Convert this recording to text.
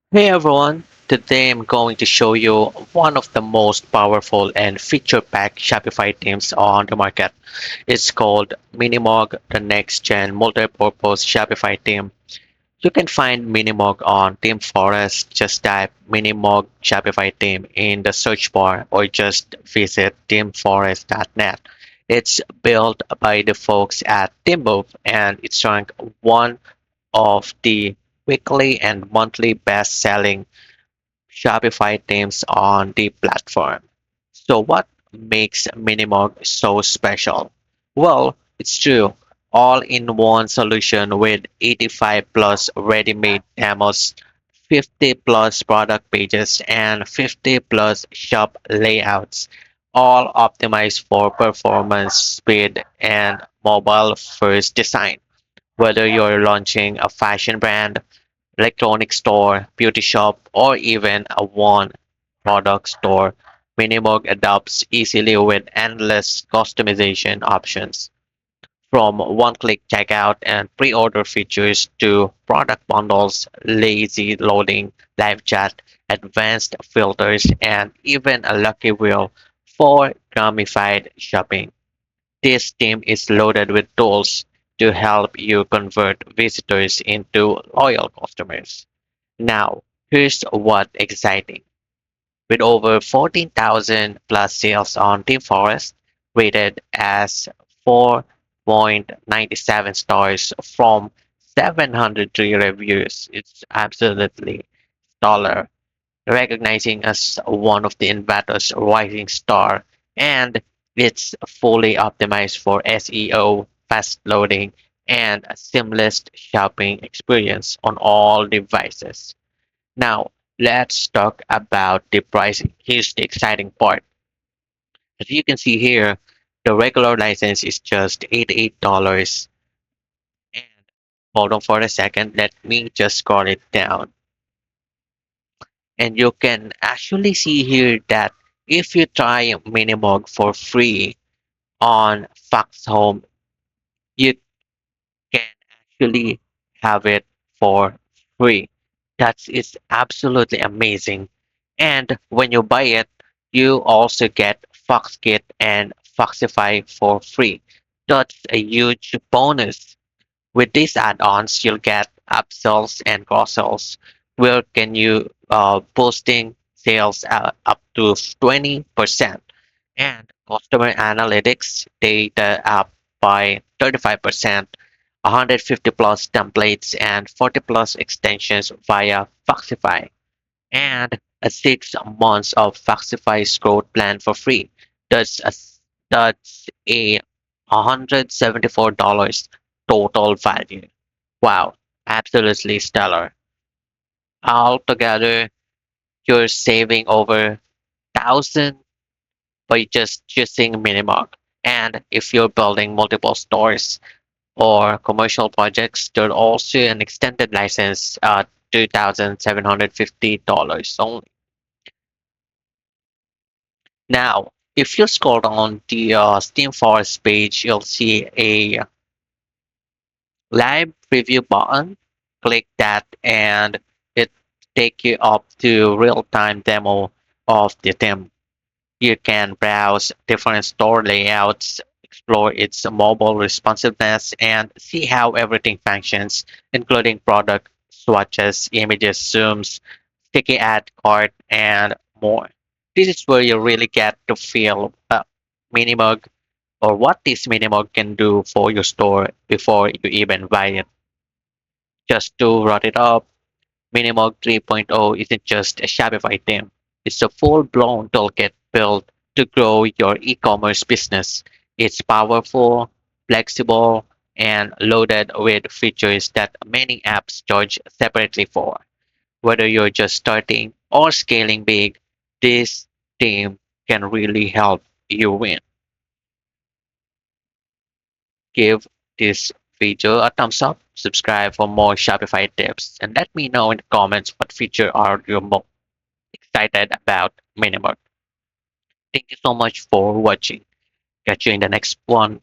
Hey everyone, today I'm going to show you one of the most powerful and feature-packed Shopify themes on the market. It's called Minimog, the next-gen multi-purpose Shopify theme. You can find Minimog on ThemeForest. Just type Minimog Shopify theme in the search bar or just visit themeforest.net. It's built by the folks at ThemeMove and it's ranked one of the weekly and monthly best-selling Shopify themes on the platform. So what makes Minimog so special? Well, it's true. All-in-one solution with 85 plus ready-made demos, 50 plus product pages, and 50 plus shop layouts, all optimized for performance, speed, and mobile-first design. Whether you're launching a fashion brand, electronics store, beauty shop, or even a one product store, Minimog adapts easily with endless customization options. From one-click checkout and pre-order features to product bundles, lazy loading, live chat, advanced filters, and even a lucky wheel for gamified shopping. This team is loaded with tools to help you convert visitors into loyal customers. Now, here's what exciting. With over 14,000 plus sales on Team Forest, rated as 4.97 stars from 703 reviews, it's absolutely stellar, recognizing as one of the Innovator's rising star, and it's fully optimized for SEO, fast loading, and a seamless shopping experience on all devices. Now, let's talk about the pricing. Here's the exciting part. As you can see here, the regular license is just $88. And hold on for a second, let me just scroll it down. And you can actually see here that if you try Minimog for free on Fox Home, you can actually have it for free. That is absolutely amazing. And when you buy it, you also get FoxKit and Foxify for free. That's a huge bonus. With these add-ons, you'll get upsells and cross-sells, where can you boosting sales up to 20% and customer analytics data up by 35%, 150 plus templates and 40 plus extensions via Foxify, and a 6 months of Foxify's growth plan for free. That's a that's a $174 total value. Wow, absolutely stellar. Altogether, you're saving over thousand by just choosing Minimog. And if you're building multiple stores or commercial projects, there's also an extended license at $2,750 only. Now, if you scroll down the Steam Forest page, you'll see a live preview button. Click that and it take you up to real-time demo of the theme. You can browse different store layouts, explore its mobile responsiveness, and see how everything functions, including product swatches, images, zooms, sticky ad card, and more. This is where you really get to feel Minimog or what this Minimog can do for your store before you even buy it. Just to wrap it up, Minimog 3.0 isn't just a Shopify theme. It's a full-blown toolkit built to grow your e-commerce business. It's powerful, flexible, and loaded with features that many apps charge separately for. Whether you're just starting or scaling big, this theme can really help you win. Give this video a thumbs up, subscribe for more Shopify tips, and let me know in the comments what feature are you most excited about Minimum. Thank you so much for watching. Catch you in the next one.